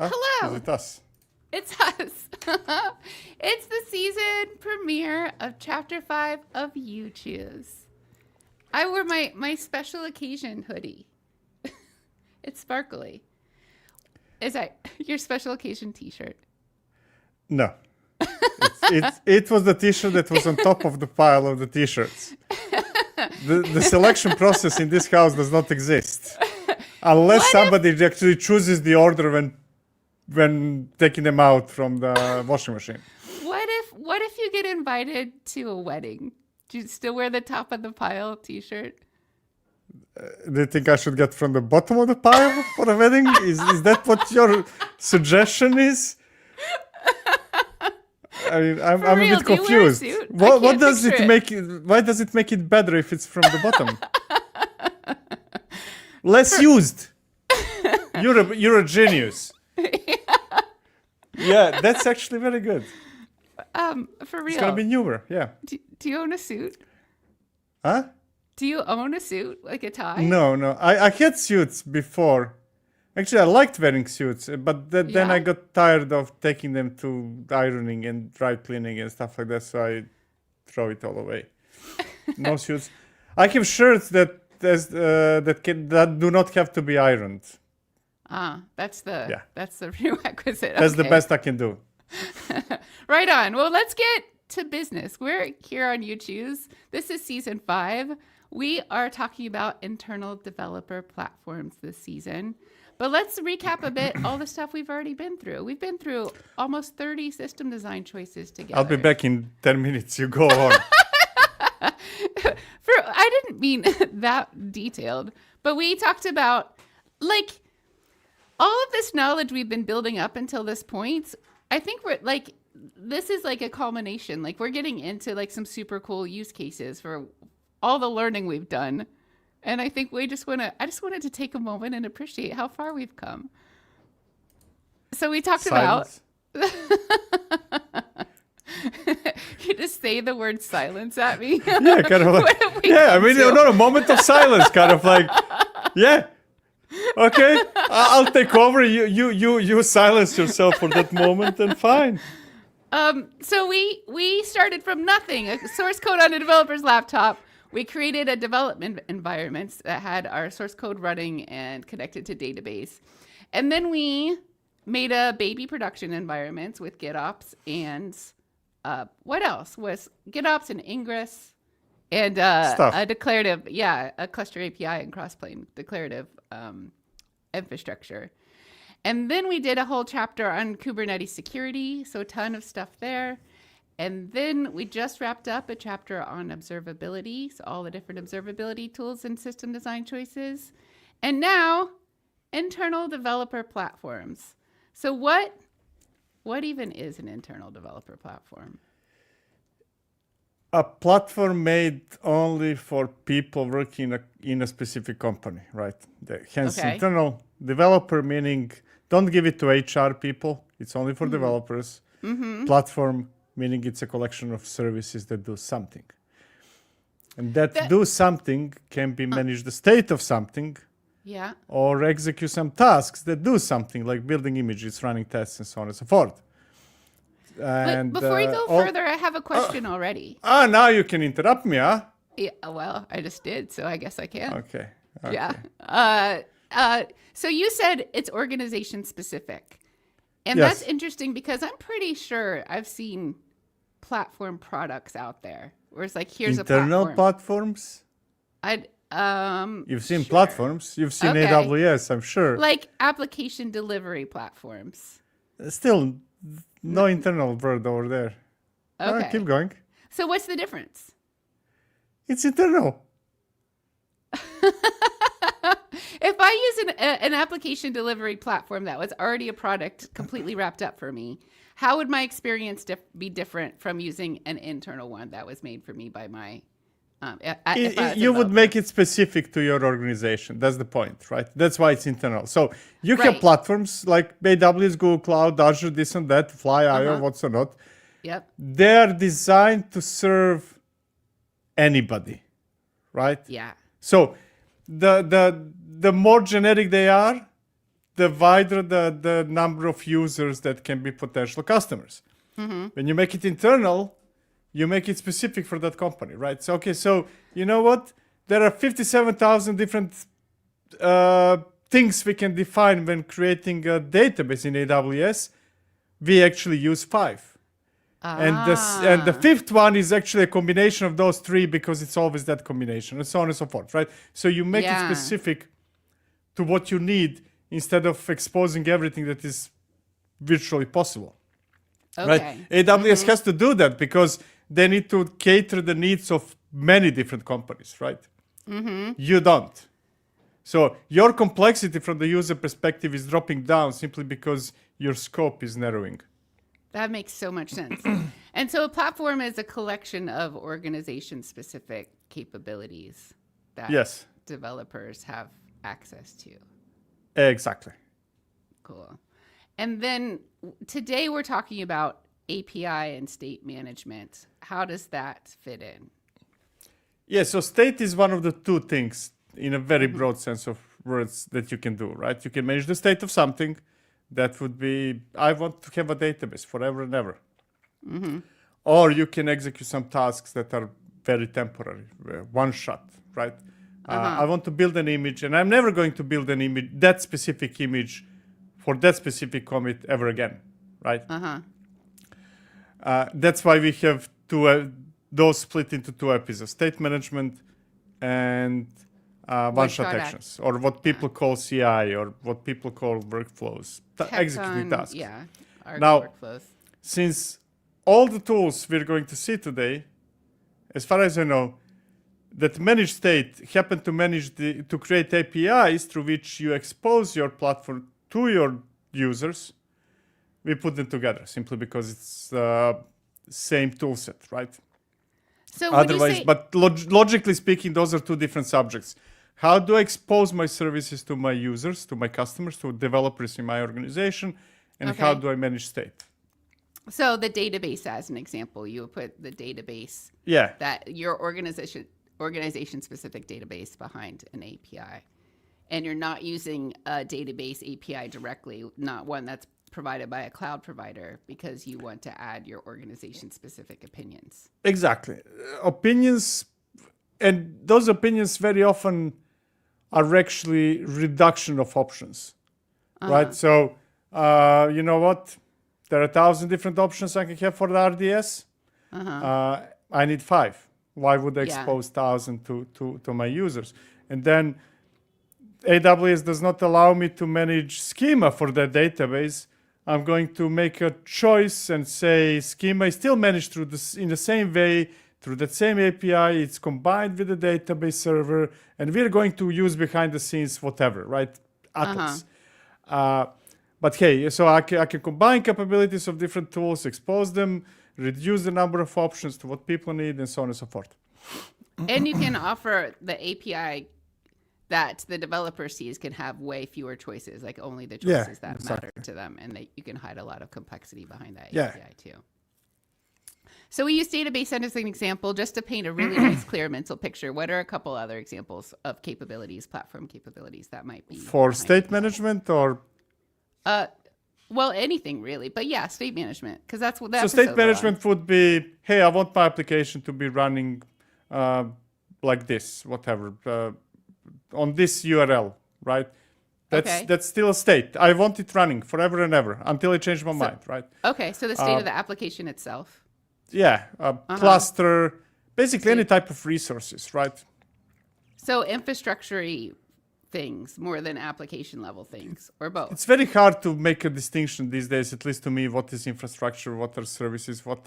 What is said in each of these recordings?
Hello. Is it us? It's us. It's the season premiere of Chapter 5 of You Choose. I wore my special occasion hoodie. It's sparkly. Is that your special occasion t-shirt? No. It was the t-shirt that was on top of the pile of the t-shirts. The selection process in this house does not exist. Unless somebody actually chooses the order when taking them out from the washing machine. What if you get invited to a wedding? Do you still wear the top of the pile t-shirt? Do you think I should get from the bottom of the pile for a wedding? Is that what your suggestion is? I mean, I'm a bit confused. What does it make? Why does it make it better if it's from the bottom? Less used. You're a genius. Yeah, that's actually very good. For real. It's gonna be newer. Yeah. Do you own a suit? Huh? Do you own a suit, like a tie? No. I had suits before. Actually, I liked wearing suits, but then I got tired of taking them to ironing and dry cleaning and stuff like that, so I throw it all away. No suits. I have shirts that do not have to be ironed. That's the prerequisite. That's the best I can do. Right on. Well, let's get to business. We're here on You Choose. This is season 5. We are talking about internal developer platforms this season. But let's recap a bit all the stuff we've already been through. We've been through almost 30 system design choices together. I'll be back in 10 minutes. You go on. I didn't mean that detailed, but we talked about like all of this knowledge we've been building up until this point. I think we're like, this is like a culmination. Like we're getting into like some super cool use cases for all the learning we've done. And I think I just wanted to take a moment and appreciate how far we've come. So we talked about, you just say the word silence at me. Yeah, kind of like, I mean, not a moment of silence, kind of like, yeah, okay, I'll take over. You silence yourself for that moment and fine. So we started from nothing, a source code on a developer's laptop. We created a development environment that had our source code running and connected to database. And then we made a baby production environment with GitOps and what else? Was GitOps and Ingress and a declarative, a cluster API and Crossplane declarative infrastructure. And then we did a whole chapter on Kubernetes security, so a ton of stuff there. And then we just wrapped up a chapter on observability, so all the different observability tools and system design choices. And now, internal developer platforms. So what even is an internal developer platform? A platform made only for people working in a specific company, right? Hence, internal developer, meaning don't give it to HR people. It's only for developers. Mm-hmm. Platform, meaning it's a collection of services that do something. And that do something can be manage the state of something. Yeah. Or execute some tasks that do something, like building images, running tests, and so on and so forth. And, but before you go further, I have a question already. Now you can interrupt me, huh? Yeah, well, I just did, so I guess I can. Okay. Yeah. So you said it's organization specific. And that's interesting because I'm pretty sure I've seen platform products out there where it's like, here's internal a platform. platforms? You've seen platforms. You've seen AWS, I'm sure. Like application delivery platforms. Still, no internal word over there. Okay. Keep going. So what's the difference? It's internal. If I use an application delivery platform that was already a product completely wrapped up for me, how would my experience be different from using an internal one that was made for me by my... You would make it specific to your organization. That's the point, right? That's why it's internal. So you have platforms like AWS, Google Cloud, Azure, this and that, Fly.io, what's or not. Yep. They're designed to serve anybody, right? Yeah. So the more generic they are, the wider the number of users that can be potential customers. When you make it internal, you make it specific for that company, right? So, okay, so you know what? There are 57,000 different things we can define when creating a database in AWS. We actually use 5. And the fifth one is actually a combination of those 3 because it's always that combination, and so on and so forth, right? So you make it specific to what you need instead of exposing everything that is virtually possible. Right? AWS has to do that because they need to cater the needs of many different companies, right? You don't. So your complexity from the user perspective is dropping down simply because your scope is narrowing. That makes so much sense. And so a platform is a collection of organization-specific capabilities that developers have access to. Exactly. Cool. And then today we're talking about API and state management. How does that fit in? Yeah, so state is one of the 2 things in a very broad sense of words that you can do, right? You can manage the state of something. That would be, I want to have a database forever and ever. Or you can execute some tasks that are very temporary, one shot, right? I want to build an image, and I'm never going to build an image, that specific image for that specific commit ever again, right? That's why we have those split into 2 episodes, state management and one-shot actions, or what people call CI, or what people call workflows, executing tasks. Now, workflows. Since all the tools we're going to see today, as far as I know, that manage state happen to create APIs through which you expose your platform to your users, we put them together simply because it's the same tool set, right? So otherwise, but logically speaking, those are 2 different subjects. How do I expose my services to my users, to my customers, to developers in my organization, and how do I manage state? So the database, as an example, you would put the database, that your organization-specific database behind an API, and you're not using a database API directly, not one that's provided by a cloud provider, because you want to add your organization-specific opinions. Exactly. Opinions, and those opinions very often are actually reduction of options, right? So, you know what? There are 1,000 different options I can have for the RDS. I need 5. Why would I expose 1,000 to my users? And then AWS does not allow me to manage schema for that database. I'm going to make a choice and say schema is still managed through this in the same way, through that same API. It's combined with the database server, and we're going to use behind the scenes whatever, right? Atoms. But hey, so I can combine capabilities of different tools, expose them, reduce the number of options to what people need, and so on and so forth. And you can offer the API that the developer sees can have way fewer choices, like only the choices that matter to them. And you can hide a lot of complexity behind that API too. So we use database as an example just to paint a really nice, clear mental picture. What are a couple other examples of capabilities, platform capabilities that might be? For state management or? Well, anything really, but yeah, state management, because that's what that. So state management would be, hey, I want my application to be running like this, whatever, on this URL, right? That's still a state. I want it running forever and ever until I change my mind, right? Okay, so the state of the application itself. Yeah, cluster, basically any type of resources, right? So infrastructure-y things more than application level things, or both? It's very hard to make a distinction these days, at least to me, what is infrastructure, what are services, what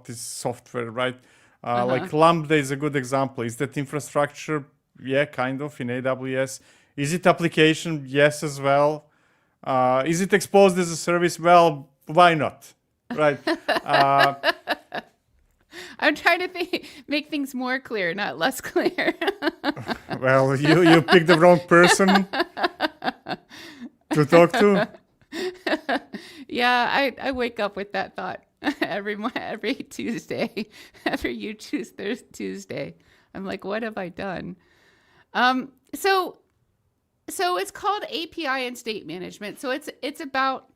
is software, right? Like Lambda is a good example. Is that infrastructure? Yeah, kind of, in AWS. Is it application? Yes, as well. Is it exposed as a service? Well, why not? Right. I'm trying to make things more clear, not less clear. Well, you picked the wrong person to talk to. Yeah, I wake up with that thought every Tuesday. After you choose Tuesday, I'm like, what have I done? So So it's called API and state management. So it's about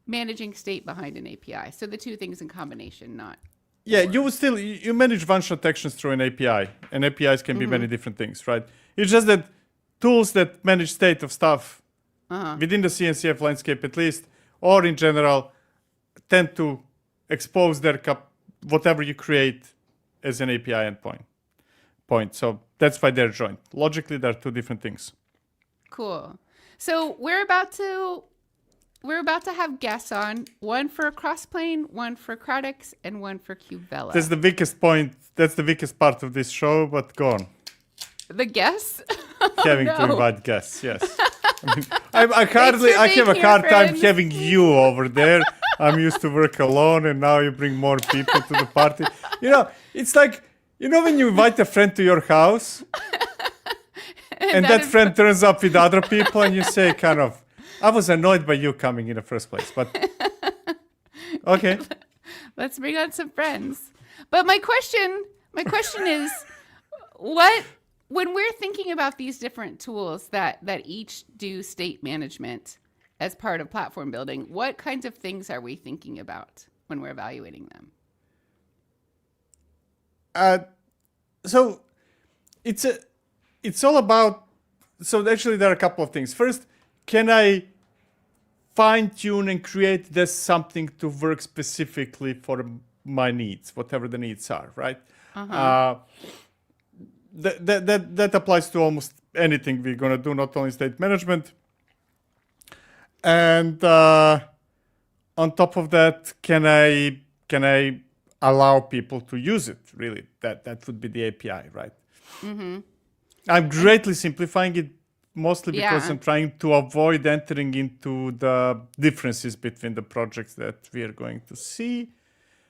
managing state behind an API. So the two things in combination, not. Yeah, you will still you manage functional actions through an API, and APIs can be many different things, right? It's just that tools that manage state of stuff within the CNCF landscape, at least, or in general, tend to expose their whatever you create as an API endpoint. So that's why they're joined. Logically, they're two different things. Cool. So we're about to have guests on, one for Crossplane, one for Kratix, and one for KubeVela. That's the weakest point. That's the weakest part of this show, but go on. The guests? Having to invite guests, yes. I have a hard time friends. having you over there. I'm used to work alone, and now you bring more people to the party. It's like, when you invite a friend to your house, and that friend turns up with other people, and you say kind of, I was annoyed by you coming in the first place, but okay. Let's bring on some friends. But my question is, when we're thinking about these different tools that each do state management as part of platform building, what kinds of things are we thinking about when we're evaluating them? So it's all about. So actually, there are a couple of things. First, can I fine-tune and create this something to work specifically for my needs, whatever the needs are, right? That applies to almost anything we're going to do, not only state management. And on top of that, can I allow people to use it? Really, that would be the API, right? I'm greatly simplifying it, mostly because I'm trying to avoid entering into the differences between the projects that we are going to see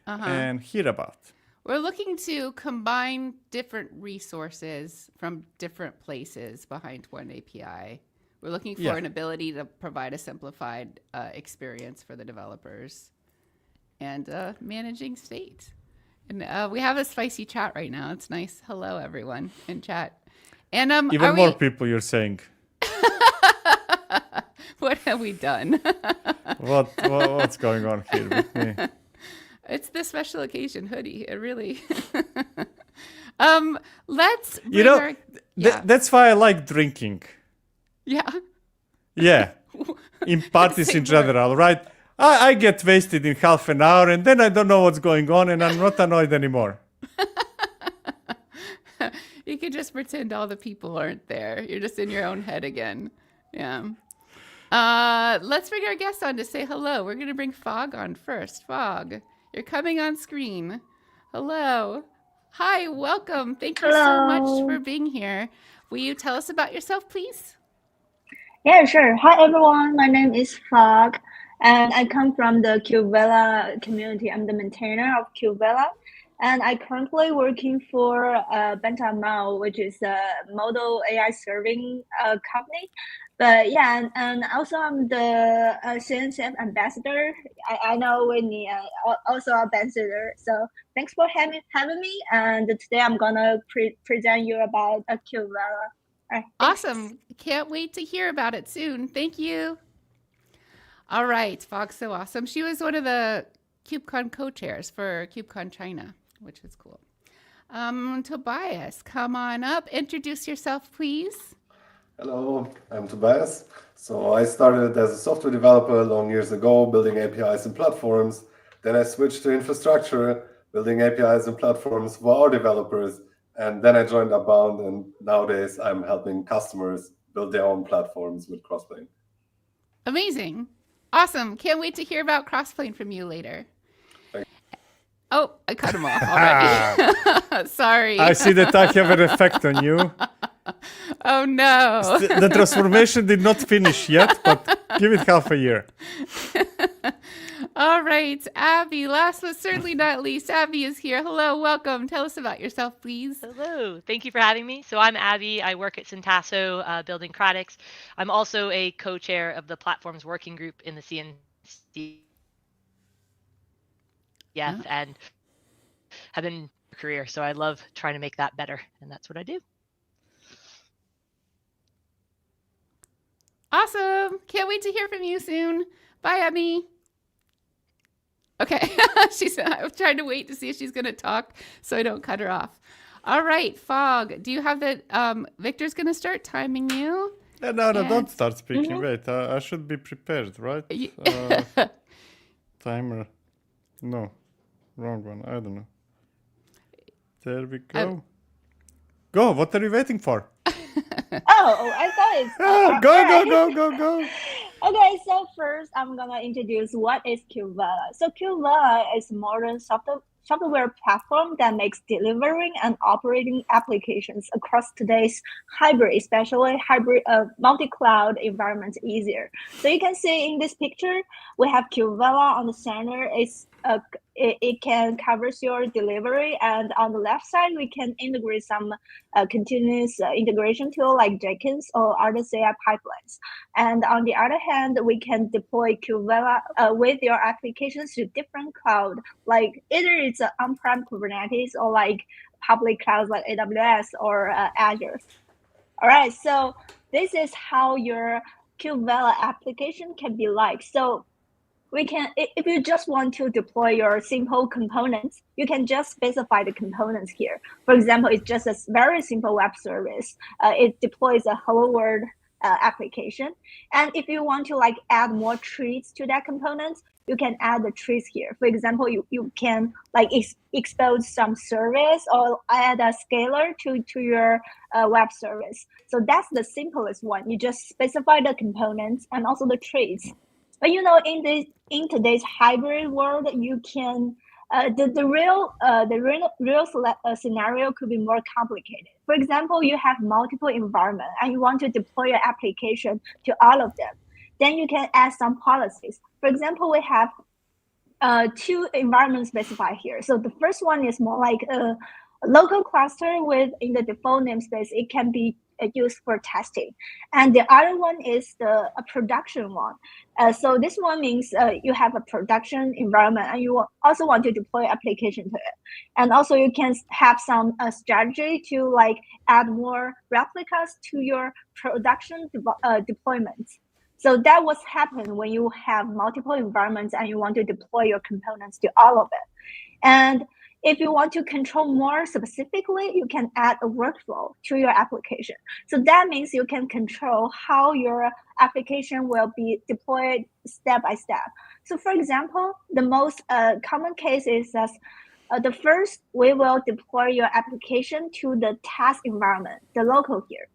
and hear about. We're looking to combine different resources from different places behind one API. We're looking for an ability to provide a simplified experience for the developers and managing state. And we have a spicy chat right now. It's nice. Hello, everyone in chat. And even more people, you're saying. What have we done? What's going on here with me? It's the special occasion hoodie. It really. Let's. That's why I like drinking. Yeah. Yeah. In parties in general, right? I get wasted in half an hour, and then I don't know what's going on, and I'm not annoyed anymore. You could just pretend all the people aren't there. You're just in your own head again. Yeah. Let's bring our guest on to say hello. We're going to bring Fog on first. Fog, you're coming on screen. Hello. Hi, welcome. Thank you so much for being here. Will you tell us about yourself, please? Yeah, sure. Hi, everyone. My name is Fog, and I come from the KubeVela community. I'm the maintainer of KubeVela. And I currently working for Bentamao, which is a model AI serving company. But yeah, and also I'm the CNCF ambassador. I know we need also ambassador. So thanks for having me. And today I'm gonna present you about KubeVela. Right, awesome! Can't wait to hear about it soon. Thank you. All right, Fog's so awesome. She was one of the KubeCon co-chairs for KubeCon China, which is cool. Tobias, come on up. Introduce yourself, please. Hello, I'm Tobias. So I started as a software developer long years ago, building APIs and platforms. Then I switched to infrastructure, building APIs and platforms for our developers. And then I joined Abound, and nowadays I'm helping customers build their own platforms with Crossplane. Amazing. Awesome. Can't wait to hear about Crossplane from you later. Oh, I cut him off already. Sorry. I see that I have an effect on you. Oh, no. The transformation did not finish yet, but give it half a year. All right. Abby, last but certainly not least, Abby is here. Hello, welcome. Tell us about yourself, please. Hello. Thank you for having me. So I'm Abby. I work at Syntasso building Kratix. I'm also a co-chair of the platforms working group in the CNCF and have been a career. So I love trying to make that better. And that's what I do. Awesome. Can't wait to hear from you soon. Bye, Abby. Okay. I'm trying to wait to see if she's going to talk so I don't cut her off. All right, Fog, do you have the, Victor's going to start timing you. No, don't start speaking. Wait, I should be prepared, right? Timer. No, wrong one. I don't know. There we go. Go. What are you waiting for? I thought it's Go. Okay, so first I'm gonna introduce what is KubeVela. So KubeVela is a modern software platform that makes delivering and operating applications across today's especially hybrid multi-cloud environments easier. So you can see in this picture, we have KubeVela on the center. It can covers your delivery, and on the left side, we can integrate some continuous integration tool like Jenkins or other CI pipelines. And on the other hand, we can deploy KubeVela with your applications to different cloud, like either it's an on-prem Kubernetes or like public clouds like AWS or Azure. All right, so this is how your KubeVela application can be like. So we can, if you just want to deploy your simple components, you can just specify the components here. For example, it's just a very simple web service. It deploys a hello world application. And if you want to like add more trees to that component, you can add the trees here. For example, you can like expose some service or add a scalar to your web service. So that's the simplest one. You just specify the components and also the trees. But you know, in today's hybrid world, you can the real scenario could be more complicated. For example, you have multiple environments and you want to deploy your application to all of them. Then you can add some policies. For example, we have two environments specified here. So the first one is more like a local cluster in the default namespace. It can be used for testing. And the other one is a production one. So this one means you have a production environment and you also want to deploy application to it. And also you can have some strategy to like add more replicas to your production deployments. So that what's happened when you have multiple environments and you want to deploy your components to all of it. And if you want to control more specifically, you can add a workflow to your application. So that means you can control how your application will be deployed step by step. So for example, the most common case is that the first, we will deploy your application to the task environment, the local here.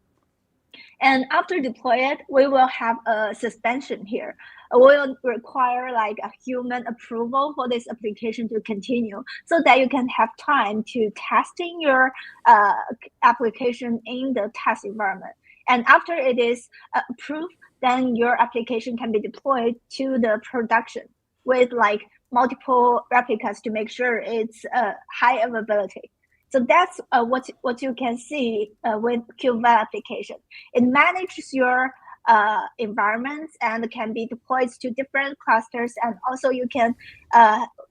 And after deploy it, we will have a suspension here. Will require like a human approval for this application to continue so that you can have time to testing your application in the test environment. And after it is approved, then your application can be deployed to the production with like multiple replicas to make sure it's high availability. So that's what you can see with KubeVela application. It manages your environments and can be deployed to different clusters, and also you can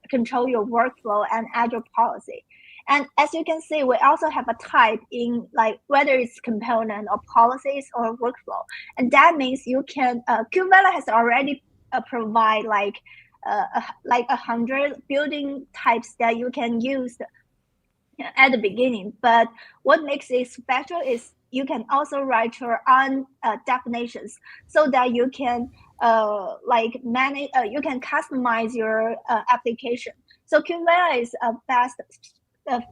control your workflow and add your policy. And as you can see, we also have a type in like whether it's component or policies or workflow, and that means you can KubeVela has already provide like 100 building types that you can use at the beginning. But what makes it special is you can also write your own definitions so that you can like manage, you can customize your application. So KubeVela is a best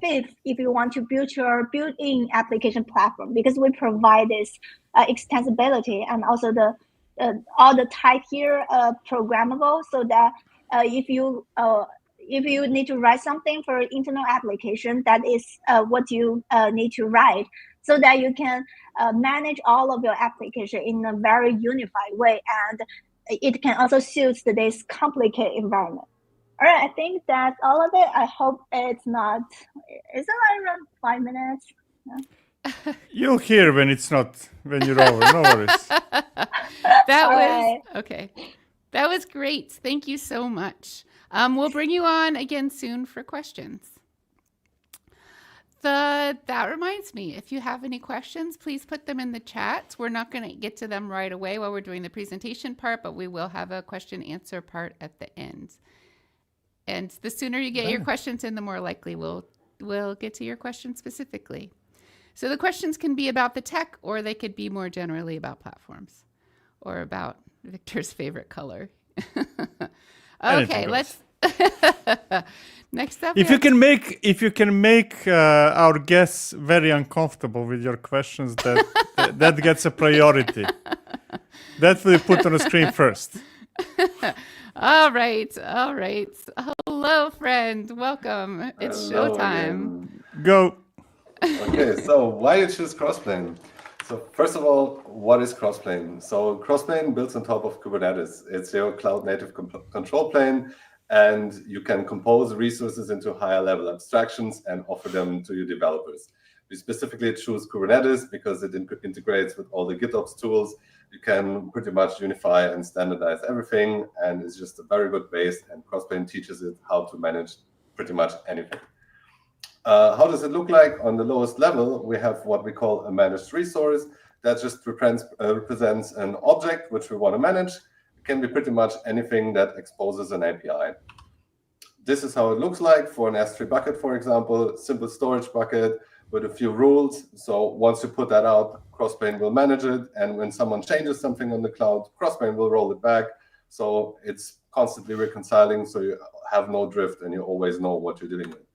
fit if you want to build your built-in application platform, because we provide this extensibility and also the all the type here programmable, so that if you need to write something for internal application, that is what you need to write, so that you can manage all of your application in a very unified way, and it can also suit today's complicated environment. All right, I think that's all of it. I hope it's not, is it around 5 minutes? No? You'll hear when it's not, when you're over, no worries. Okay. That was great. Thank you so much. We'll bring you on again soon for questions. That reminds me, if you have any questions, please put them in the chat. We're not going to get to them right away while we're doing the presentation part, but we will have a question answer part at the end. And the sooner you get your questions in, the more likely we'll get to your question specifically. So the questions can be about the tech, or they could be more generally about platforms, or about Victor's favorite color. Okay, let's. Next up, if you can make our guests very uncomfortable with your questions, that gets a priority. That we put on the screen first. All right. Hello, friend. Welcome. It's showtime. Go. Okay, so why you choose Crossplane? So first of all, what is Crossplane? So Crossplane builds on top of Kubernetes. It's your cloud-native control plane, and you can compose resources into higher-level abstractions and offer them to your developers. We specifically choose Kubernetes because it integrates with all the GitOps tools. You can pretty much unify and standardize everything, and it's just a very good base, and Crossplane teaches it how to manage pretty much anything. How does it look like? On the lowest level, we have what we call a managed resource that just represents an object which we want to manage. It can be pretty much anything that exposes an API. This is how it looks like for an S3 bucket, for example, simple storage bucket with a few rules. So once you put that out, Crossplane will manage it. And when someone changes something on the cloud, Crossplane will roll it back. So it's constantly reconciling, so you have no drift and you always know what you're dealing with.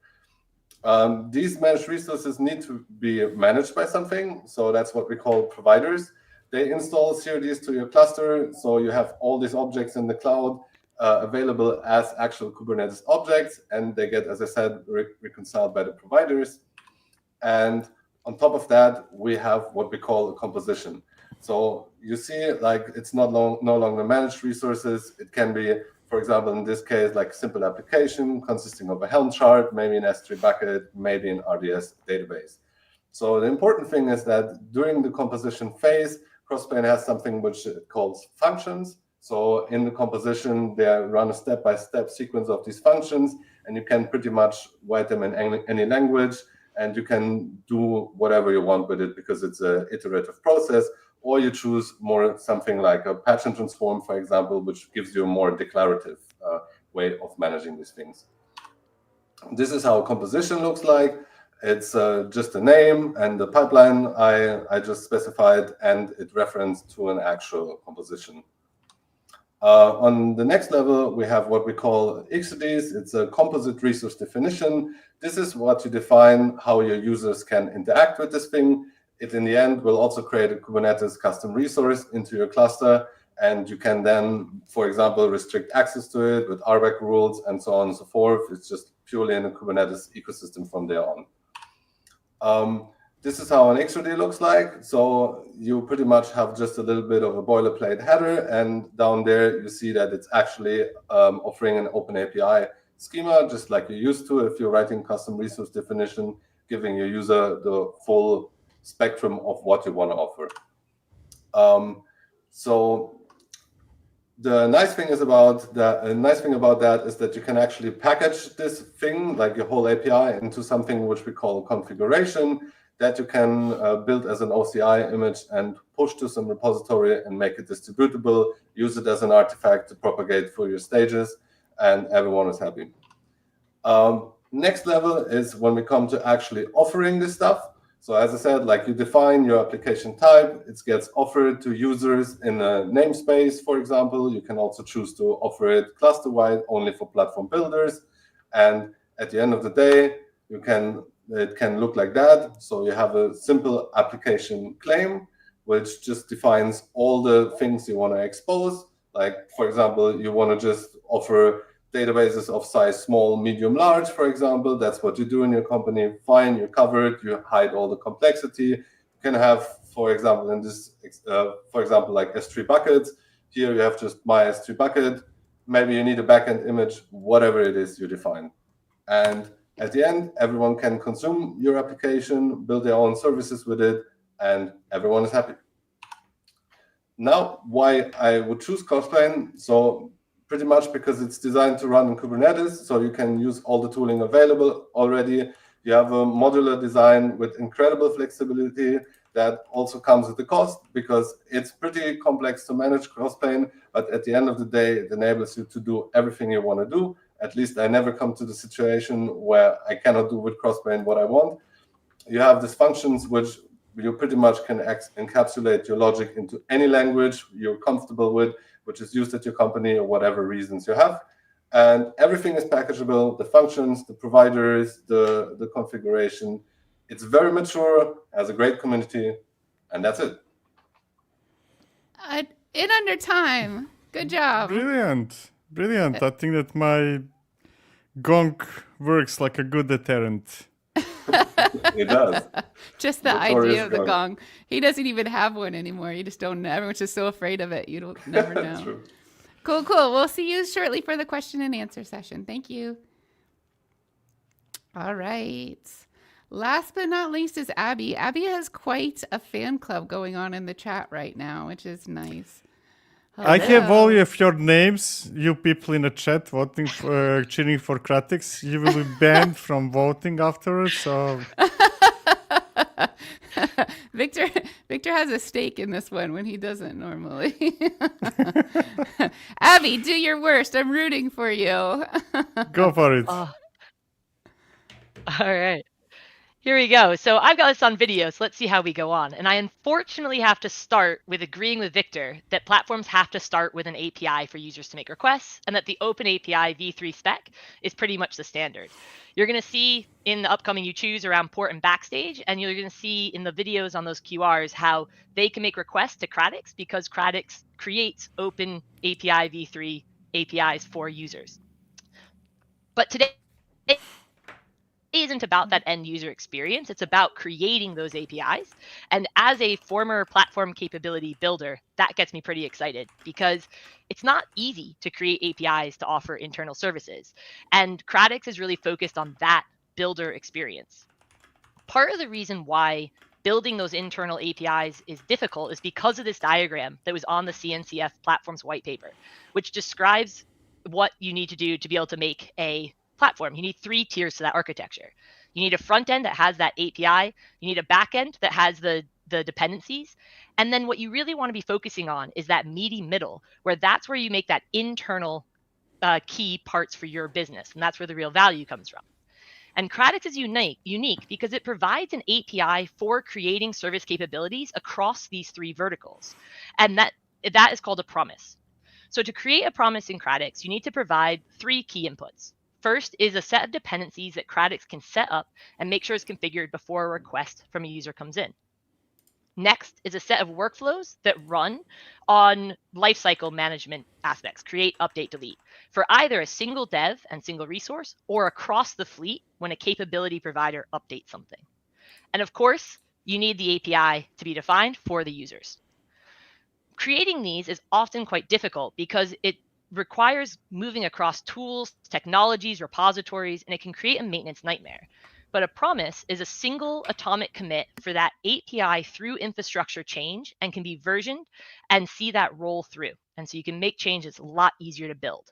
These managed resources need to be managed by something. So that's what we call providers. They install CRDs to your cluster. So you have all these objects in the cloud available as actual Kubernetes objects. And they get, as I said, reconciled by the providers. And on top of that, we have what we call a composition. So you see, like, it's no longer managed resources. It can be, for example, in this case, like a simple application consisting of a Helm chart, maybe an S3 bucket, maybe an RDS database. So the important thing is that during the composition phase, Crossplane has something which it calls functions. So in the composition, they run a step-by-step sequence of these functions, and you can pretty much write them in any language, and you can do whatever you want with it because it's an iterative process. Or you choose more something like a patch and transform, for example, which gives you a more declarative way of managing these things. This is how a composition looks like. It's just a name and the pipeline I just specified, and it referenced to an actual composition. On the next level, we have what we call CRDs. It's a composite resource definition. This is what you define how your users can interact with this thing. It, in the end, will also create a Kubernetes custom resource into your cluster, and you can then, for example, restrict access to it with RBAC rules and so on and so forth. It's just purely in the Kubernetes ecosystem from there on. This is how an XRD looks like. So you pretty much have just a little bit of a boilerplate header, and down there you see that it's actually offering an open API schema, just like you're used to if you're writing custom resource definition, giving your user the full spectrum of what you want to offer. So the nice thing about that is that you can actually package this thing, like your whole API, into something which we call configuration that you can build as an OCI image and push to some repository and make it distributable, use it as an artifact to propagate through your stages, and everyone is happy. Next level is when we come to actually offering this stuff. So as I said, like you define your application type, it gets offered to users in a namespace, for example. You can also choose to offer it cluster-wide only for platform builders. And at the end of the day, it can look like that. So you have a simple application claim, which just defines all the things you want to expose. Like, for example, you want to just offer databases of size small, medium, large, for example. That's what you do in your company. Fine, you're covered. You hide all the complexity. You can have, for example, in this, like S3 buckets. Here you have just my S3 bucket. Maybe you need a backend image, whatever it is you define. And at the end, everyone can consume your application, build their own services with it, and everyone is happy. Now, why I would choose Crossplane? So pretty much because it's designed to run in Kubernetes, so you can use all the tooling available already. You have a modular design with incredible flexibility that also comes at a cost, because it's pretty complex to manage Crossplane, but at the end of the day, it enables you to do everything you want to do. At least I never come to the situation where I cannot do with Crossplane what I want. You have these functions which you pretty much can encapsulate your logic into any language you're comfortable with, which is used at your company or whatever reasons you have. And everything is packageable, the functions, the providers, the configuration. It's very mature, has a great community, and that's it. In under time. Good job. Brilliant. Brilliant. I think that my gong works like a good deterrent. It does. Just the Notorious idea of the gong. gong. He doesn't even have one anymore. You just don't know. Everyone's just so afraid of it. You don't never know. True. Cool, cool. We'll see you shortly for the question and answer session. Thank you. All right. Last but not least is Abby. Abby has quite a fan club going on in the chat right now, which is nice. I have all Hello. of your names, you people in the chat voting for cheering for Kratix. You will be banned from voting afterwards. So Victor has a stake in this one when he doesn't normally. Abby, do your worst. I'm rooting for you. go for it. Oh, all right. Here we go. So I've got this on video, so let's see how we go on. And I unfortunately have to start with agreeing with Victor that platforms have to start with an API for users to make requests, and that the Open API v3 spec is pretty much the standard. You're going to see in the upcoming You Choose around port and backstage, and you're going to see in the videos on those QRs how they can make requests to Kratix, because Kratix creates Open API v3 APIs for users. But today isn't about that end user experience. It's about creating those APIs. And as a former platform capability builder, that gets me pretty excited, because it's not easy to create APIs to offer internal services. And Kratix is really focused on that builder experience. Part of the reason why building those internal APIs is difficult is because of this diagram that was on the CNCF platform's white paper, which describes what you need to do to be able to make a platform. You need 3 tiers to that architecture. You need a front end that has that API. You need a back end that has the dependencies. And then what you really want to be focusing on is that meaty middle, where that's where you make that internal key parts for your business. And that's where the real value comes from. And Kratix is unique because it provides an API for creating service capabilities across these 3 verticals. And that is called a promise. So to create a promise in Kratix, you need to provide 3 key inputs. First is a set of dependencies that Kratix can set up and make sure is configured before a request from a user comes in. Next is a set of workflows that run on lifecycle management aspects, create, update, delete, for either a single dev and single resource or across the fleet when a capability provider updates something. And of course, you need the API to be defined for the users. Creating these is often quite difficult because it requires moving across tools, technologies, repositories, and it can create a maintenance nightmare. But a promise is a single atomic commit for that API through infrastructure change and can be versioned and see that roll through. And so you can make changes a lot easier to build.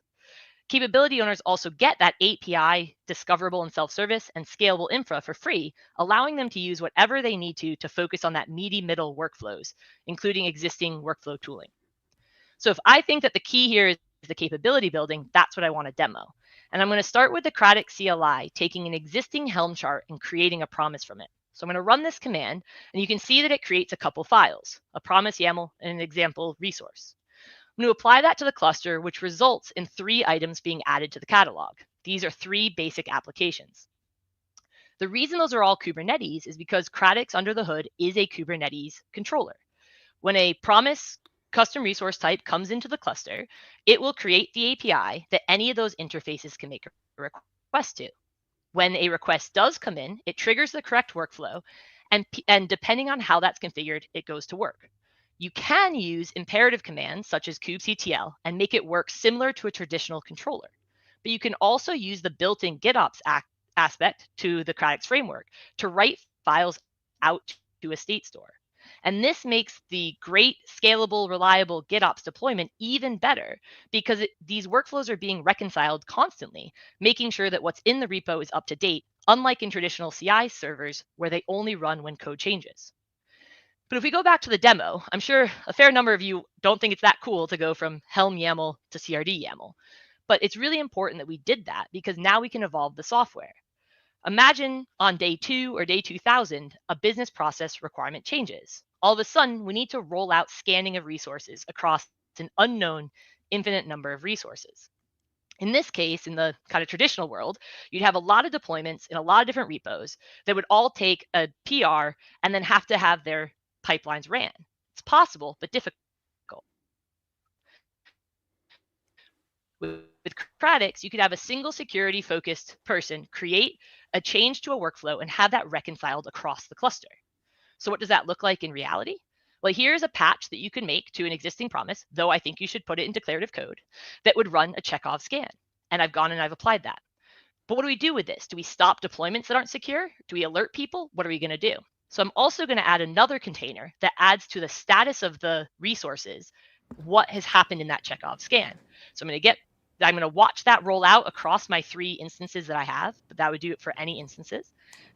Capability owners also get that API discoverable and self-service and scalable infra for free, allowing them to use whatever they need to focus on that meaty middle workflows, including existing workflow tooling. So if I think that the key here is the capability building, that's what I want to demo. And I'm going to start with the Kratix CLI, taking an existing Helm chart and creating a promise from it. So I'm going to run this command, and you can see that it creates a couple files, a promise YAML and an example resource. I'm going to apply that to the cluster, which results in 3 items being added to the catalog. These are 3 basic applications. The reason those are all Kubernetes is because Kratix under the hood is a Kubernetes controller. When a promise custom resource type comes into the cluster, it will create the API that any of those interfaces can make a request to. When a request does come in, it triggers the correct workflow, and depending on how that's configured, it goes to work. You can use imperative commands such as kubectl and make it work similar to a traditional controller. But you can also use the built-in GitOps aspect to the Kratix framework to write files out to a state store. And this makes the great, scalable, reliable GitOps deployment even better because these workflows are being reconciled constantly, making sure that what's in the repo is up to date, unlike in traditional CI servers where they only run when code changes. But if we go back to the demo, I'm sure a fair number of you don't think it's that cool to go from Helm YAML to CRD YAML. But it's really important that we did that because now we can evolve the software. Imagine on day 2 or day 2000, a business process requirement changes. All of a sudden, we need to roll out scanning of resources across an unknown infinite number of resources. In this case, in the kind of traditional world, you'd have a lot of deployments in a lot of different repos that would all take a PR and then have to have their pipelines ran. It's possible, but difficult. With Kratix, you could have a single security-focused person create a change to a workflow and have that reconciled across the cluster. So what does that look like in reality? Well, here's a patch that you can make to an existing promise, though I think you should put it in declarative code, that would run a Chekhov scan. And I've gone and I've applied that. But what do we do with this? Do we stop deployments that aren't secure? Do we alert people? What are we going to do? So I'm also going to add another container that adds to the status of the resources what has happened in that Chekhov scan. So I'm going to watch that roll out across my 3 instances that I have, but that would do it for any instances.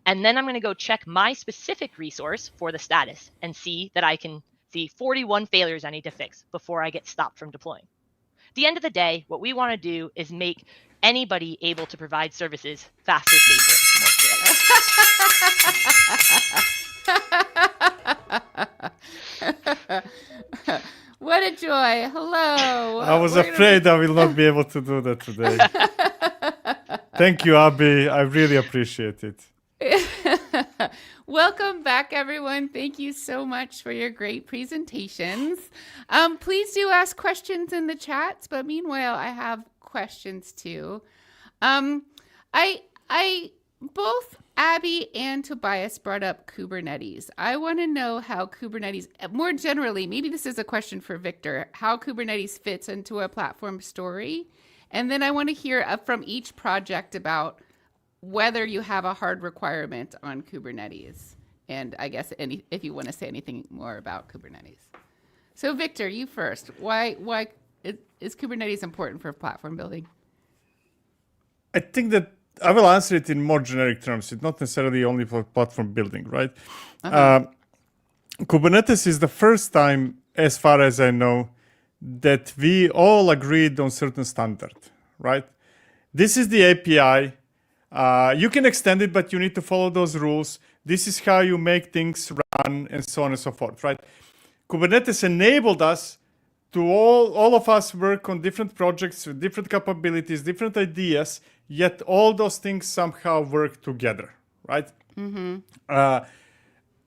And then I'm going to go check my specific resource for the status and see that I can see 41 failures I need to fix before I get stopped from deploying. At the end of the day, what we want to do is make anybody able to provide services faster, safer, more scalable. What a joy. Hello. I was afraid I will not be able to do that today. Thank you, Abby. I really appreciate it. Welcome back, everyone. Thank you so much for your great presentations. Please do ask questions in the chats, but meanwhile, I have questions too. Both Abby and Tobias brought up Kubernetes. I want to know how Kubernetes, more generally, maybe this is a question for Victor, how Kubernetes fits into a platform story. And then I want to hear from each project about whether you have a hard requirement on Kubernetes. And I guess if you want to say anything more about Kubernetes. So Victor, you first. Why is Kubernetes important for platform building? I think that I will answer it in more generic terms. It's not necessarily only for platform building, right? Kubernetes is the first time, as far as I know, that we all agreed on certain standard, right? This is the API. You can extend it, but you need to follow those rules. This is how you make things run, and so on and so forth, right? Kubernetes enabled us to all of us work on different projects with different capabilities, different ideas, yet all those things somehow work together, right?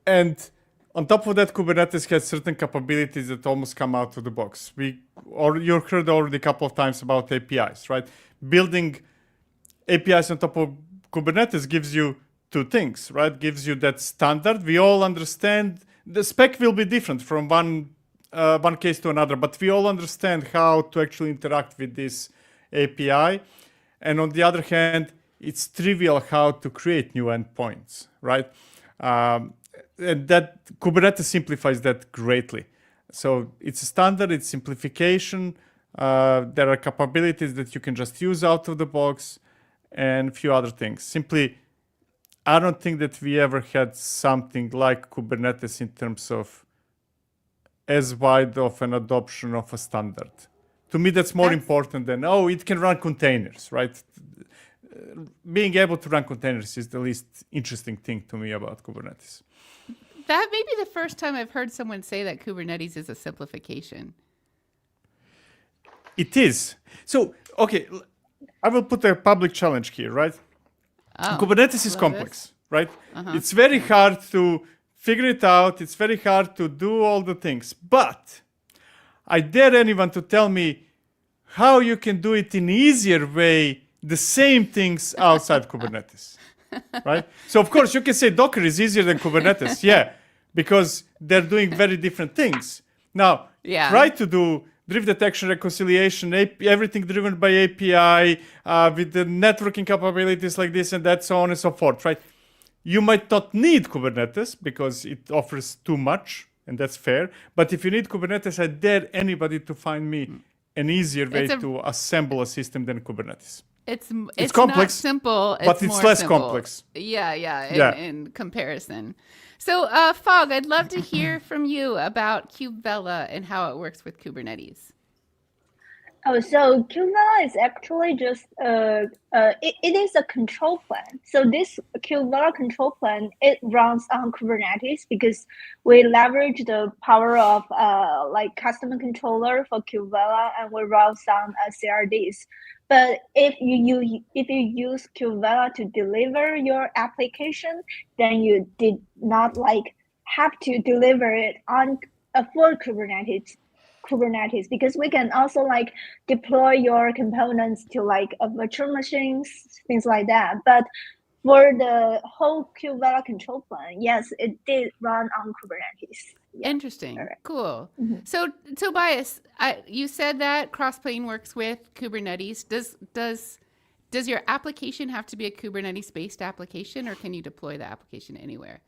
And on top of that, Kubernetes has certain capabilities that almost come out of the box. You heard already a couple of times about APIs, right? Building APIs on top of Kubernetes gives you 2 things, right? Gives you that standard. We all understand the spec will be different from one case to another, but we all understand how to actually interact with this API. And on the other hand, it's trivial how to create new endpoints, right? And that Kubernetes simplifies that greatly. So it's a standard, it's simplification. There are capabilities that you can just use out of the box and a few other things. Simply, I don't think that we ever had something like Kubernetes in terms of as wide of an adoption of a standard. To me, that's more important than, it can run containers, right? Being able to run containers is the least interesting thing to me about Kubernetes. That may be the first time I've heard someone say that Kubernetes is a simplification. It is. So, okay, I will put a public challenge here, right? Kubernetes is complex, right? It's very hard to figure it out. It's very hard to do all the things. But I dare anyone to tell me how you can do it in easier way, the same things outside Kubernetes, right? So of course you can say Docker is easier than Kubernetes, because they're doing very different things. Now, try to do drift detection, reconciliation, everything driven by API, with the networking capabilities like this and that, so on and so forth, right? You might not need Kubernetes because it offers too much, and that's fair. But if you need Kubernetes, I dare anybody to find me an easier way to assemble a system than Kubernetes. It's complex, not simple, but it's more less simple. complex. Yeah, in comparison. So, Fog, I'd love to hear from you about KubeVela and how it works with Kubernetes. Oh, so KubeVela is actually just it is a control plane. So this KubeVela control plane, it runs on Kubernetes because we leverage the power of like custom controller for KubeVela, and we run some CRDs. But if you use KubeVela to deliver your application, then you did not like have to deliver it on for Kubernetes, because we can also like deploy your components to like virtual machines, things like that. But for the whole KubeVela control plane, yes, it did run on Kubernetes. Yeah. Interesting. Right. Cool. So Tobias, you said that Crossplane works with Kubernetes. Does your application have to be a Kubernetes-based application, or can you deploy the application anywhere?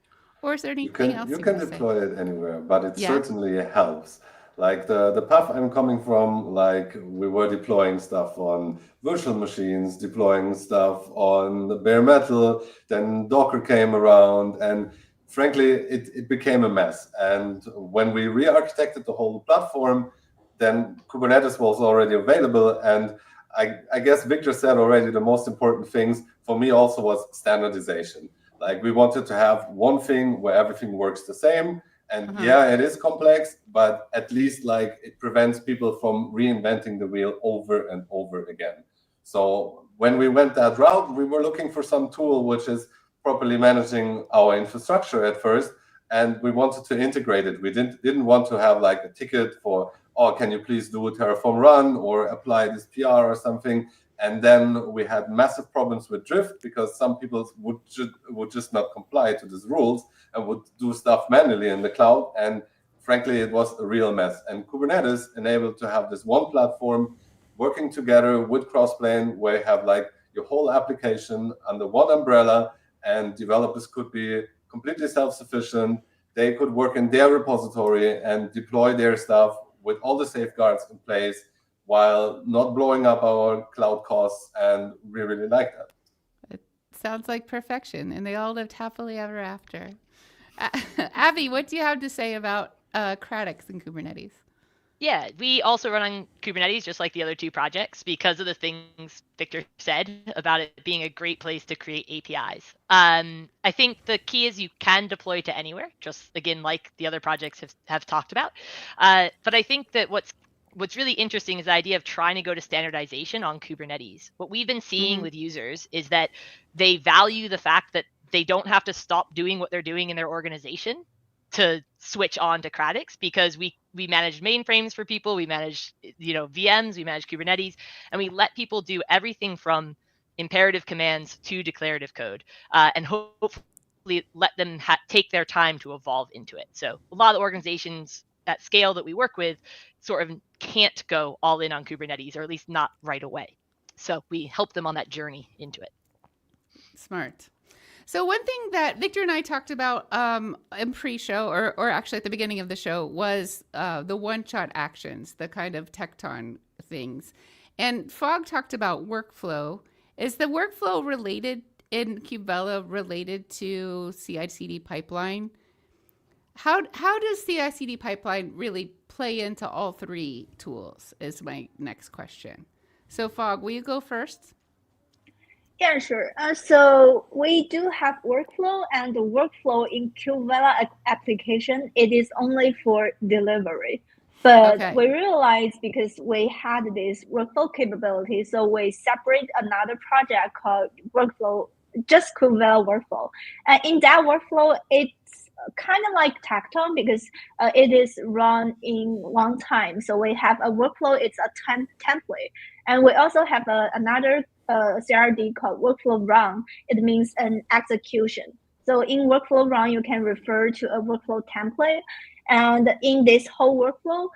Or is there anything else you can deploy it anywhere, but it certainly helps. Like the path I'm coming from, like we were deploying stuff on virtual machines, deploying stuff on the bare metal, then Docker came around, and frankly, it became a mess. And when we re-architected the whole platform, then Kubernetes was already available. And I guess Victor said already the most important things for me also was standardization. Like we wanted to have one thing where everything works the same. And yeah, it is complex, but at least like it prevents people from reinventing the wheel over and over again. So when we went that route, we were looking for some tool which is properly managing our infrastructure at first, and we wanted to integrate it. We didn't want to have like a ticket for, oh, can you please do a Terraform run or apply this PR or something. And then we had massive problems with Drift because some people would just not comply to these rules and would do stuff manually in the cloud. And frankly, it was a real mess. And Kubernetes enabled to have this one platform working together with Crossplane, where you have like your whole application under one umbrella, and developers could be completely self-sufficient. They could work in their repository and deploy their stuff with all the safeguards in place, while not blowing up our cloud costs, and we really like that. It sounds like perfection, and they all lived happily ever after. Abby, what do you have to say about Kratix and Kubernetes? Yeah, we also run on Kubernetes just like the other two projects because of the things Victor said about it being a great place to create APIs. I think the key is you can deploy to anywhere, just again, like the other projects have talked about. But I think that what's really interesting is the idea of trying to go to standardization on Kubernetes. What we've been seeing with users is that they value the fact that they don't have to stop doing what they're doing in their organization to switch on to Kratix, because we manage mainframes for people, we manage VMs, we manage Kubernetes, and we let people do everything from imperative commands to declarative code, and hopefully let them take their time to evolve into it. So a lot of organizations at scale that we work with sort of can't go all in on Kubernetes, or at least not right away. So we help them on that journey into it. Smart. So one thing that Victor and I talked about in pre-show, or actually at the beginning of the show, was the one-shot actions, the kind of tecton things. And Fog talked about workflow. Is the workflow related in KubeVela related to CI/CD pipeline? How does CI/CD pipeline really play into all three tools is my next question. So Fog, will you go first? Yeah, sure. So we do have workflow, and the workflow in KubeVela application, it is only for delivery. But we realized because we had this workflow capability, so we separate another project called workflow, just KubeVela workflow. And in that workflow, it's kind of like Tecton because it is run in one time. So we have a workflow, it's a template. And we also have another CRD called workflow run. It means an execution. So in workflow run, you can refer to a workflow template. And in this whole workflow,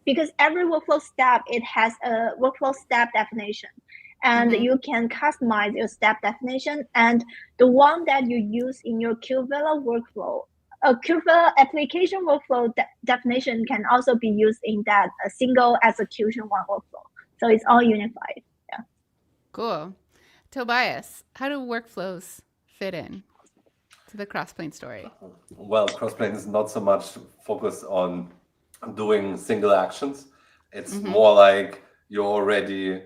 because every workflow step, it has a workflow step definition. And you can customize your step definition. And the one that you use in your KubeVela workflow, a KubeVela application workflow definition can also be used in that a single execution one workflow. So it's all unified. Yeah. Cool. Tobias, how do workflows fit in to the Crossplane story? Well, Crossplane is not so much focused on doing single actions. It's more like you're already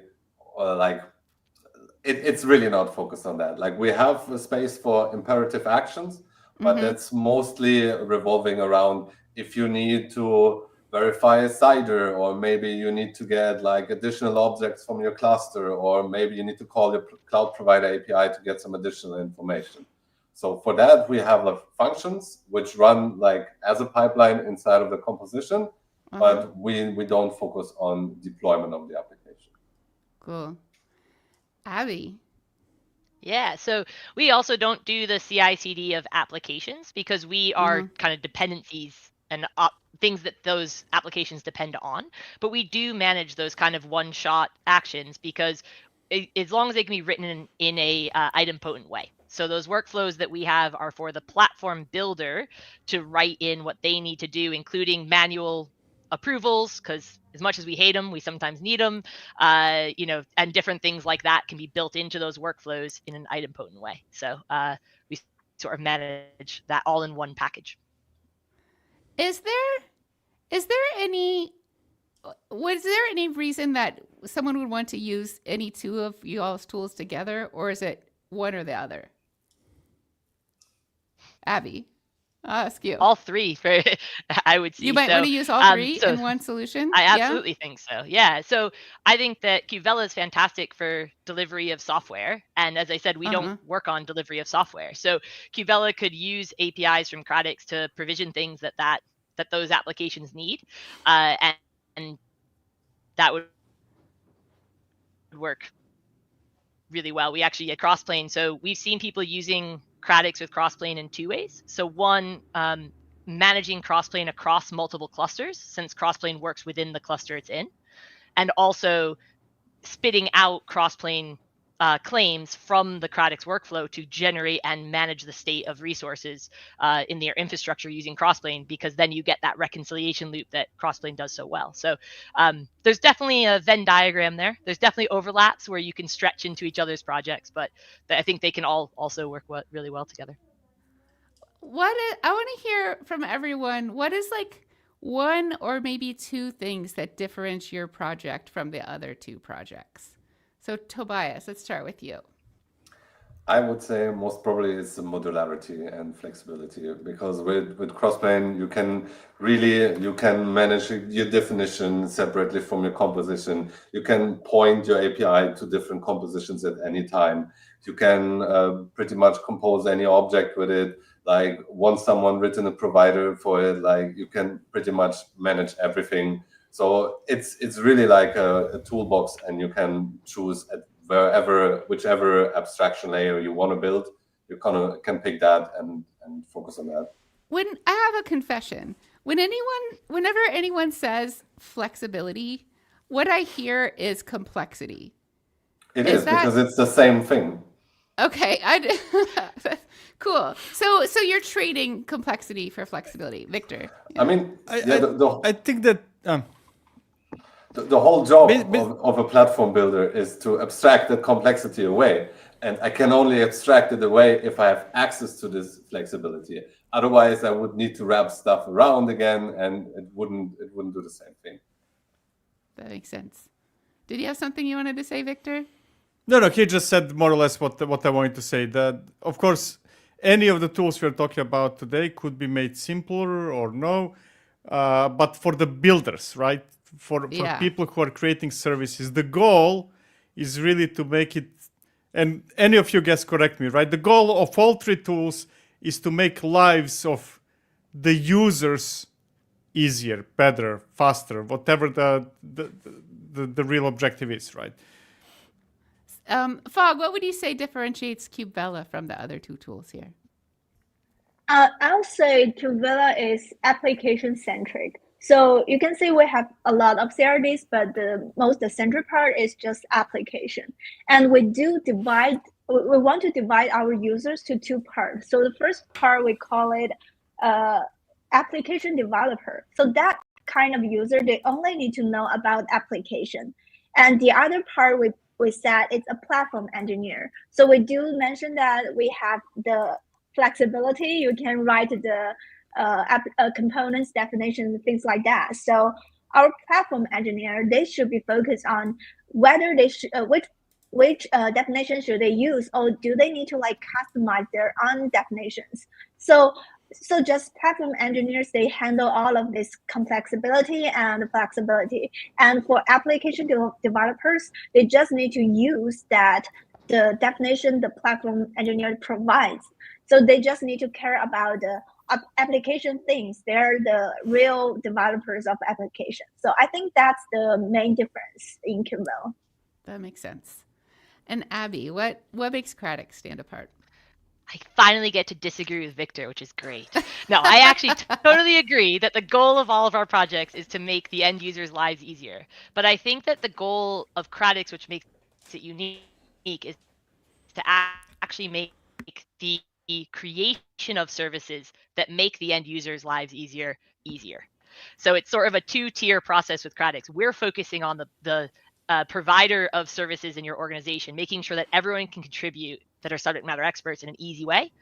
it's really not focused on that. Like we have a space for imperative actions, but that's mostly revolving around if you need to verify a CIDR, or maybe you need to get like additional objects from your cluster, or maybe you need to call your cloud provider API to get some additional information. So for that, we have like functions which run like as a pipeline inside of the composition, but we don't focus on deployment of the application. Cool. Abby. Yeah, so we also don't do the CI/CD of applications because we are kind of dependencies and things that those applications depend on. But we do manage those kind of one-shot actions because as long as they can be written in a idempotent way. So those workflows that we have are for the platform builder to write in what they need to do, including manual approvals, because as much as we hate them, we sometimes need them, and different things like that can be built into those workflows in an idempotent way. So we sort of manage that all in one package. Was there any reason that someone would want to use any two of you all's tools together, or is it one or the other? Abby, I'll ask you. All three, I would say. You might want to use all three in one solution. I absolutely think so. Yeah. So I think that KubeVela is fantastic for delivery of software. And as I said, we don't work on delivery of software. So KubeVela could use APIs from Kratix to provision things that those applications need. And that would work really well. We actually at Crossplane, so we've seen people using Kratix with Crossplane in two ways. So one, managing Crossplane across multiple clusters, since Crossplane works within the cluster it's in, and also spitting out Crossplane claims from the Kratix workflow to generate and manage the state of resources in their infrastructure using Crossplane, because then you get that reconciliation loop that Crossplane does so well. So there's definitely a Venn diagram there. There's definitely overlaps where you can stretch into each other's projects, but I think they can all also work really well together. I want to hear from everyone, what is like one or maybe two things that differentiate your project from the other two projects? So Tobias, let's start with you. I would say most probably it's the modularity and flexibility, because with Crossplane you can manage your definition separately from your composition. You can point your API to different compositions at any time. You can pretty much compose any object with it. Like once someone written a provider for it, like you can pretty much manage everything. So it's really like a toolbox, and you can choose at whichever abstraction layer you want to build. You kind of can pick that and focus on that. When I have a confession, whenever anyone says flexibility, what I hear is complexity. It is because it's the same thing. Okay, cool. So you're trading complexity for flexibility, Victor. Yeah. I mean, I think that the whole job of a platform builder is to abstract the complexity away, and I can only abstract it away if I have access to this flexibility. Otherwise, I would need to wrap stuff around again, and it wouldn't do the same thing. That makes sense. Did you have something you wanted to say, Victor? No, he just said more or less what I wanted to say. That, of course, any of the tools we're talking about today could be made simpler or no, but for the builders, right? For people who are creating services, the goal is really to make it, and any of you guys correct me, right? The goal of all three tools is to make lives of the users easier, better, faster, whatever the real objective is, right? Fog, what would you say differentiates KubeVela from the other two tools here? I'll say KubeVela is application-centric. So you can see we have a lot of CRDs, but the central part is just application. And we want to divide our users to two parts. So the first part, we call it application developer. So that kind of user, they only need to know about application. And the other part we said it's a platform engineer. So we do mention that we have the flexibility. You can write the components, definitions, things like that. So our platform engineer, they should be focused on whether they should, which definition should they use, or do they need to like customize their own definitions? So just platform engineers, they handle all of this complexity and flexibility. And for application developers, they just need to use the definition the platform engineer provides. So they just need to care about the application things. They're the real developers of application. So I think that's the main difference in KubeVela. That makes sense. And Abby, what makes Kratix stand apart? I finally get to disagree with Victor, which is great. No, I actually totally agree that the goal of all of our projects is to make the end users' lives easier. But I think that the goal of Kratix, which makes it unique, is to actually make the creation of services that make the end users' lives easier. So it's sort of a two-tier process with Kratix. We're focusing on the provider of services in your organization, making sure that everyone can contribute that are subject matter experts in an easy way,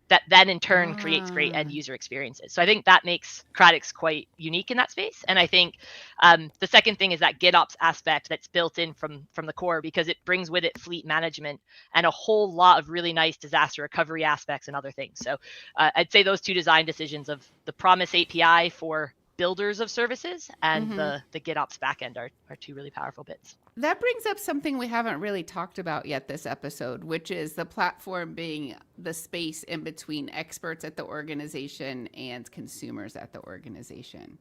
that then in turn creates great end user experiences. So I think that makes Kratix quite unique in that space. And I think the second thing is that GitOps aspect that's built in from the core, because it brings with it fleet management and a whole lot of really nice disaster recovery aspects and other things. So I'd say those two design decisions of the Promise API for builders of services and the GitOps backend are two really powerful bits. That brings up something we haven't really talked about yet this episode, which is the platform being the space in between experts at the organization and consumers at the organization.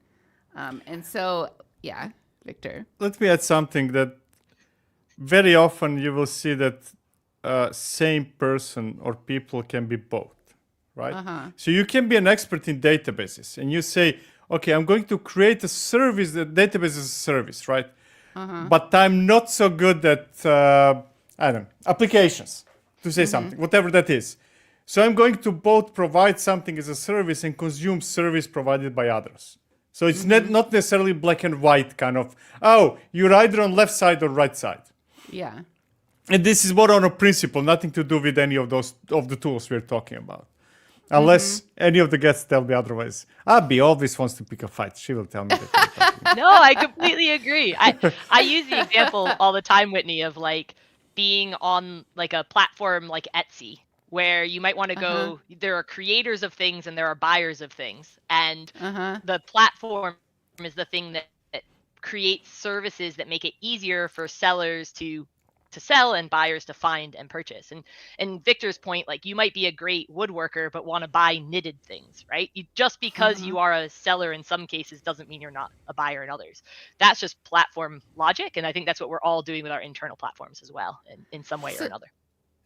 And so, yeah, Victor. Let me add something that very often you will see that same person or people can be both, right? So you can be an expert in databases and you say, okay, I'm going to create a service, the database is a service, right? But I'm not so good at, I don't know, applications, to say something, whatever that is. So I'm going to both provide something as a service and consume service provided by others. So it's not necessarily black and white kind of, oh, you're either on left side or right side. Yeah. And this is more on a principle, nothing to do with any of the tools we're talking about. Unless any of the guests tell me otherwise. Abby always wants to pick a fight. She will tell me that. No, I completely agree. I use the example all the time, Whitney, of like being on like a platform like Etsy, where you might want to go, there are creators of things and there are buyers of things. And the platform is the thing that creates services that make it easier for sellers to sell and buyers to find and purchase. And Victor's point, like you might be a great woodworker, but want to buy knitted things, right? Just because you are a seller in some cases doesn't mean you're not a buyer in others. That's just platform logic. And I think that's what we're all doing with our internal platforms as well, in some way or another.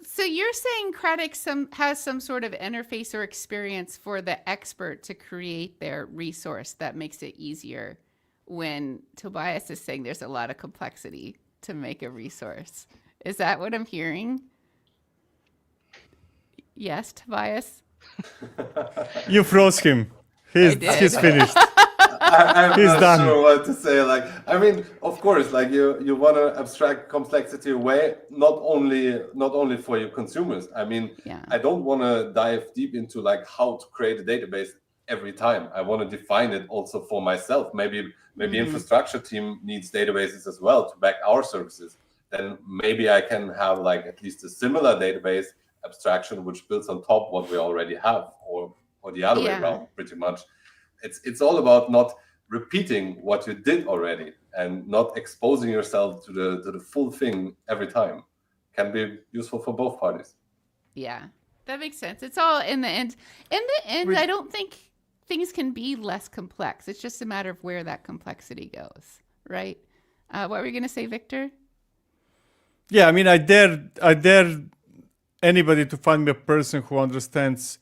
So you're saying Kratix has some sort of interface or experience for the expert to create their resource that makes it easier, when Tobias is saying there's a lot of complexity to make a resource. Is that what I'm hearing? Yes, Tobias? You froze him. He's finished. I'm He's not done. sure what to say. Like, I mean, of course, like you want to abstract complexity away, not only for your consumers. I mean, I don't want to dive deep into like how to create a database every time. I want to define it also for myself. Maybe infrastructure team needs databases as well to back our services. Then maybe I can have like at least a similar database abstraction which builds on top what we already have, or the other way around, pretty much. It's all about not repeating what you did already and not exposing yourself to the full thing every time. Can be useful for both parties. Yeah, that makes sense. It's all in the end. In the end, I don't think things can be less complex. It's just a matter of where that complexity goes, right? What were you going to say, Victor? Yeah, I mean, I dare anybody to find me a person who understands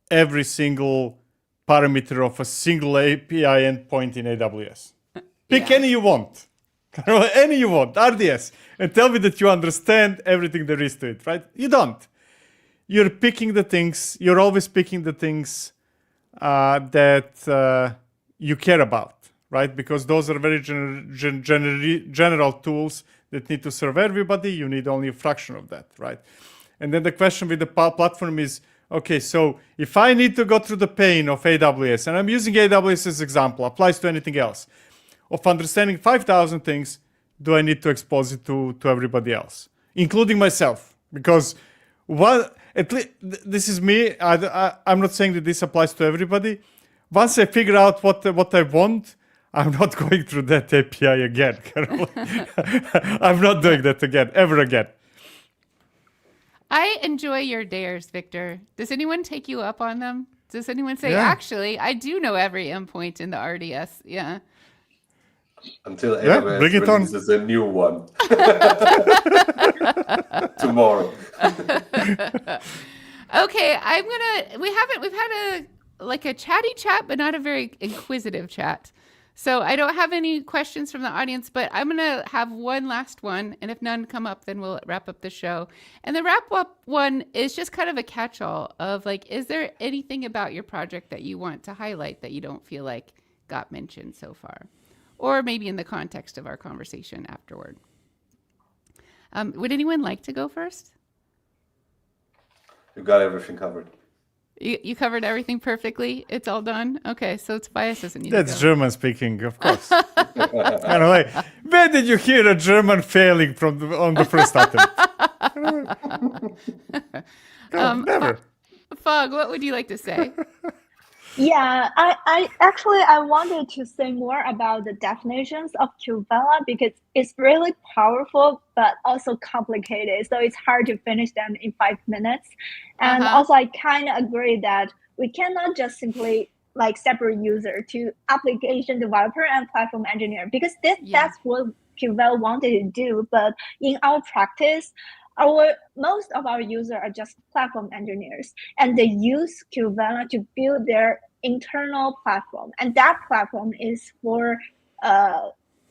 every single parameter of a single API endpoint in AWS. Pick any you want. Any you want, RDS, and tell me that you understand everything there is to it, right? You don't. You're picking the things. You're always picking the things that you care about, right? Because those are very general tools that need to serve everybody. You need only a fraction of that, right? And then the question with the platform is, okay, so if I need to go through the pain of AWS, and I'm using AWS as an example, applies to anything else, of understanding 5,000 things, do I need to expose it to everybody else, including myself? Because at least this is me. I'm not saying that this applies to everybody. Once I figure out what I want, I'm not going through that API again. I'm not doing that again, ever again. I enjoy your dares, Victor. Does anyone take you up on them? Does anyone say, Yeah. actually, I do know every endpoint in the RDS? Yeah. Until Yeah, AWS bring it on. releases a new one tomorrow. Okay, we've had a chatty chat, but not a very inquisitive chat. So I don't have any questions from the audience, but I'm going to have one last one. And if none come up, then we'll wrap up the show. And the wrap up one is just kind of a catch-all of is there anything about your project that you want to highlight that you don't feel like got mentioned so far? Or maybe in the context of our conversation afterward. Would anyone like to go first? You got everything covered. You covered everything perfectly. It's all done. Okay, so Tobias doesn't need to go. That's German speaking, of course. Anyway, where did you hear a German failing on the first attempt? Never. Fog, what would you like to say? Yeah, I actually I wanted to say more about the definitions of KubeVela because it's really powerful but also complicated. So it's hard to finish them in 5 minutes. And also I kind of agree that we cannot just simply separate user to application developer and platform engineer because that's what KubeVela wanted to do. But in our practice, most of our users are just platform engineers, and they use KubeVela to build their internal platform, and that platform is for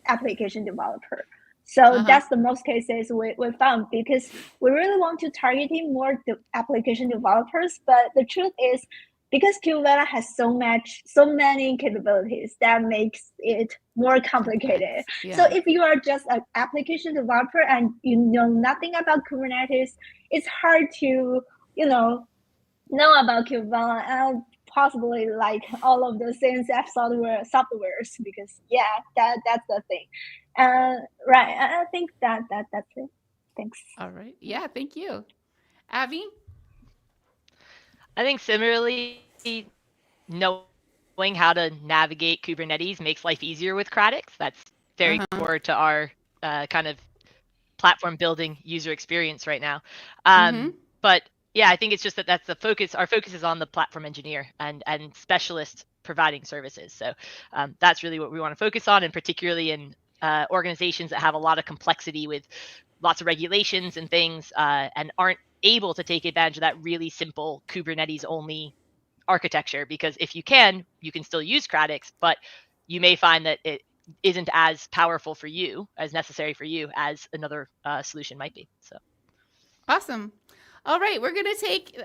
application developer. So that's the most cases we found because we really want to target more the application developers, but the truth is because KubeVela has so many capabilities that makes it more complicated. Yeah. So if you are just an application developer and you know nothing about Kubernetes, it's hard to know about KubeVela and possibly all of the CNCF softwares because that's the thing. Right, I think that's it. Thanks. All right. Yeah, thank you. Avi? I think similarly, knowing how to navigate Kubernetes makes life easier with Kratix. That's very core to our kind of platform building user experience right now. But yeah, I think it's just that's the focus. Our focus is on the platform engineer and specialist providing services. So that's really what we want to focus on, and particularly in organizations that have a lot of complexity with lots of regulations and things and aren't able to take advantage of that really simple Kubernetes only architecture, because if you can still use Kratix, but you may find that it isn't as powerful for you, as necessary for you as another solution might be. So awesome. All right, we're going to take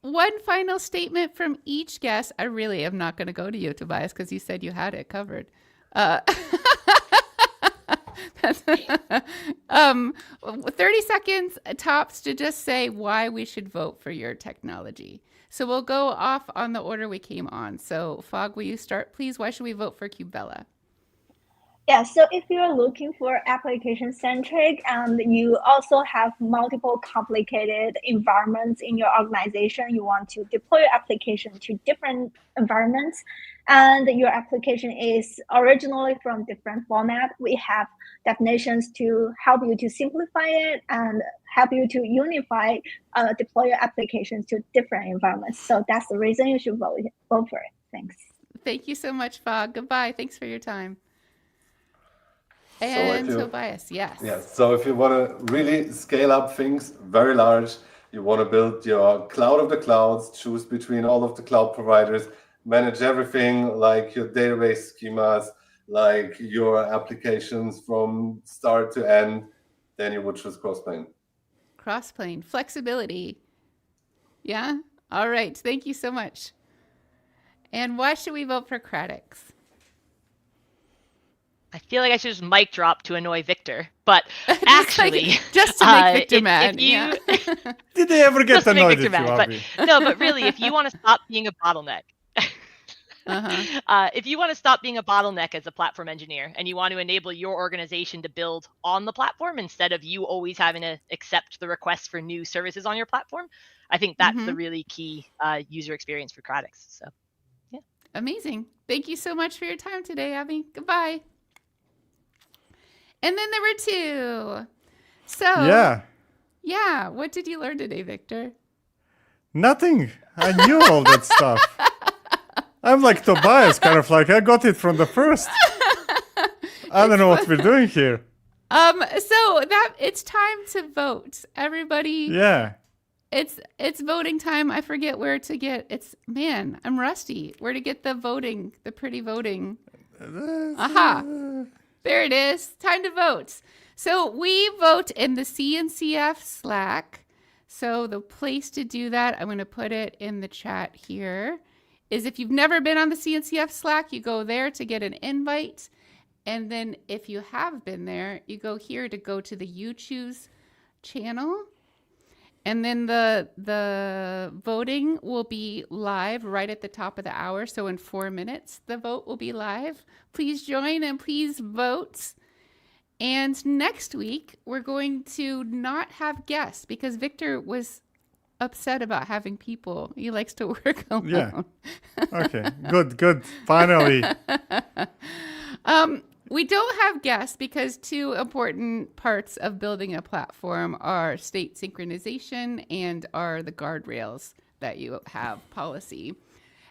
one final statement from each guest. I really am not going to go to you, Tobias, because you said you had it covered. 30 seconds tops to just say why we should vote for your technology. So we'll go off on the order we came on. So Fog, will you start, please? Why should we vote for KubeVela? Yeah, so if you're looking for application-centric and you also have multiple complicated environments in your organization, you want to deploy your application to different environments, and your application is originally from different format, we have definitions to help you to simplify it and help you to unify, deploy your applications to different environments. So that's the reason you should vote for it. Thanks. Thank you so much, Fog. Goodbye. Thanks for your time. And Tobias, yes. Yes. So if you want to really scale up things very large, you want to build your cloud of the clouds, choose between all of the cloud providers, manage everything like your database schemas, like your applications from start to end, then you would choose Crossplane. Crossplane, flexibility. Yeah. All right. Thank you so much. And why should we vote for Kratix? I feel like I should just mic drop to annoy Victor, but Just actually, like, just to make Victor if mad. you Did they ever get just to make annoyed Victor at you, mad, Avi? but really, if you want to stop being a bottleneck, if you want to stop being a bottleneck as a platform engineer, and you want to enable your organization to build on the platform instead of you always having to accept the requests for new services on your platform, I think that's the really key user experience for Kratix. So, yeah. Amazing. Thank you so much for your time today, Abby. Goodbye. And then there were 2. So yeah. What did you learn today, Victor? Nothing. I knew all that stuff. I'm like Tobias, kind of like I got it from the first. I don't know what we're doing here. So that it's time to vote. Everybody. Yeah. It's voting time. I forget where to get. I'm rusty. Where to get the voting, the pretty voting. Aha. There it is. Time to vote. So we vote in the CNCF Slack. So the place to do that, I'm going to put it in the chat here, is if you've never been on the CNCF Slack, you go there to get an invite. And then if you have been there, you go here to go to the You Choose channel. And then the voting will be live right at the top of the hour. So in 4 minutes, the vote will be live. Please join and please vote. And next week, we're going to not have guests because Victor was upset about having people. He likes to work alone. Yeah. Okay. Good. Finally. We don't have guests because 2 important parts of building a platform are state synchronization and are the guardrails that you have policy.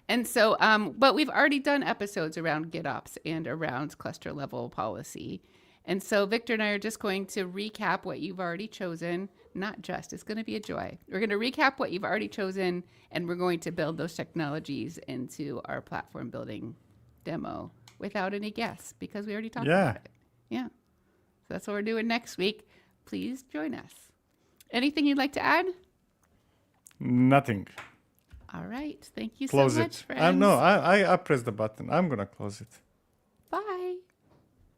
And so, but we've already done episodes around GitOps and around cluster level policy. And so Victor and I are just going to recap what you've already chosen. Not just, it's going to be a joy. We're going to recap what you've already chosen, and we're going to build those technologies into our platform building demo without any guests because we already talked about it. Yeah. So that's what we're doing next week. Please join us. Anything you'd like to add? Nothing. All right. Thank you Close so it. much, friends. No, I pressed the button. I'm going to close it.